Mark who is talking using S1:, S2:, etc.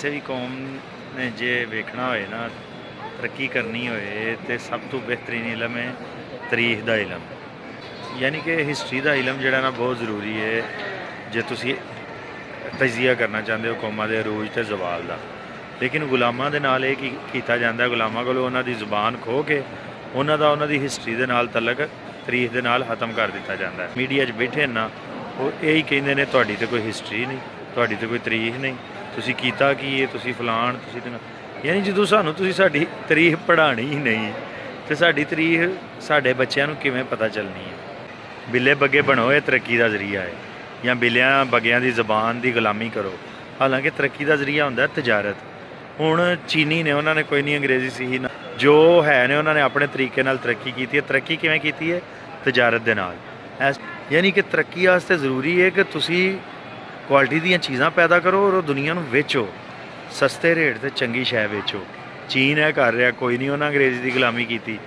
S1: ਕਿਸੇ ਵੀ ਕੌਮ ਨੇ ਜੇ ਵੇਖਣਾ ਹੋਏ ਨਾ ਤਰੱਕੀ ਕਰਨੀ ਹੋਏ ਤੇ ਸਭ ਤੋਂ ਬਿਹਤਰੀਨ ਇਲਮ ਹੈ ਤਾਰੀਖ ਦਾ ਇਲਮ। ਯਾਨੀ ਕਿ ਹਿਸਟਰੀ ਦਾ ਇਲਮ ਜਿਹੜਾ ਨਾ ਬਹੁਤ ਜ਼ਰੂਰੀ ਹੈ ਜੇ ਤੁਸੀਂ ਤਜਜ਼ੀਆ ਕਰਨਾ ਚਾਹੁੰਦੇ ਹੋ ਕੌਮਾਂ ਦੇ ਅਰੂਜ ਤੇ ਜ਼ਵਾਲ ਦਾ। ਲੇਕਿਨ ਗੁਲਾਮਾਂ ਦੇ ਨਾਲ ਇਹ ਕੀ ਕੀਤਾ ਜਾਂਦਾ, ਗੁਲਾਮਾਂ ਕੋਲੋਂ ਉਹਨਾਂ ਦੀ ਜ਼ੁਬਾਨ ਖੋਹ ਕੇ ਉਹਨਾਂ ਦੀ ਹਿਸਟਰੀ ਦੇ ਨਾਲ ਤਲਕ ਤਾਰੀਖ ਦੇ ਨਾਲ ਖਤਮ ਕਰ ਦਿੱਤਾ ਜਾਂਦਾ ਹੈ। ਮੀਡੀਆ 'ਚ ਬੈਠੇ ਨਾ ਉਹ ਇਹੀ ਕਹਿੰਦੇ ਨੇ ਤੁਹਾਡੀ ਤੇ ਕੋਈ ਹਿਸਟਰੀ ਨਹੀਂ, ਤੁਹਾਡੀ ਤੇ ਕੋਈ ਤਾਰੀਖ ਨਹੀਂ, ਤੁਸੀਂ ਕੀਤਾ ਕੀ ਹੈ, ਤੁਸੀਂ ਫਲਾਣ ਤੁਸੀਂ ਤੇ। ਯਾਨੀ ਜਦੋਂ ਸਾਨੂੰ ਤੁਸੀਂ ਸਾਡੀ ਤਾਰੀਖ ਪੜ੍ਹਾਉਣੀ ਹੀ ਨਹੀਂ ਤੇ ਸਾਡੀ ਤਾਰੀਖ ਸਾਡੇ ਬੱਚਿਆਂ ਨੂੰ ਕਿਵੇਂ ਪਤਾ ਚੱਲਣੀ ਹੈ। ਬਿੱਲੇ ਬੱਗੇ ਬਣੋ ਇਹ ਤਰੱਕੀ ਦਾ ਜ਼ਰੀਆ ਹੈ, ਜਾਂ ਬਿੱਲਿਆਂ ਬੱਗਿਆਂ ਦੀ ਜ਼ਬਾਨ ਦੀ ਗੁਲਾਮੀ ਕਰੋ। ਹਾਲਾਂਕਿ ਤਰੱਕੀ ਦਾ ਜ਼ਰੀਆ ਹੁੰਦਾ ਤਜਾਰਤ। ਹੁਣ ਚੀਨੀ ਨੇ ਉਹਨਾਂ ਨੇ ਕੋਈ ਨਹੀਂ ਅੰਗਰੇਜ਼ੀ ਸਿੱਖੀ ਨਾ, ਜੋ ਹੈ ਨੇ ਉਹਨਾਂ ਨੇ ਆਪਣੇ ਤਰੀਕੇ ਨਾਲ ਤਰੱਕੀ ਕੀਤੀ ਹੈ। ਤਰੱਕੀ ਕਿਵੇਂ ਕੀਤੀ ਹੈ? ਤਜਾਰਤ ਦੇ ਨਾਲ। ਯਾਨੀ ਕਿ ਤਰੱਕੀ ਵਾਸਤੇ ਜ਼ਰੂਰੀ ਹੈ ਕਿ ਤੁਸੀਂ ਕੁਆਲਿਟੀ ਦੀਆਂ ਚੀਜ਼ਾਂ ਪੈਦਾ ਕਰੋ ਔਰ ਉਹ ਦੁਨੀਆ ਨੂੰ ਵੇਚੋ, ਸਸਤੇ ਰੇਟ 'ਤੇ ਚੰਗੀ ਸ਼ੈ ਵੇਚੋ। ਚੀਨ ਇਹ ਕਰ ਰਿਹਾ, ਕੋਈ ਨਹੀਂ ਉਹਨਾਂ ਅੰਗਰੇਜ਼ੀ ਦੀ ਗੁਲਾਮੀ ਕੀਤੀ।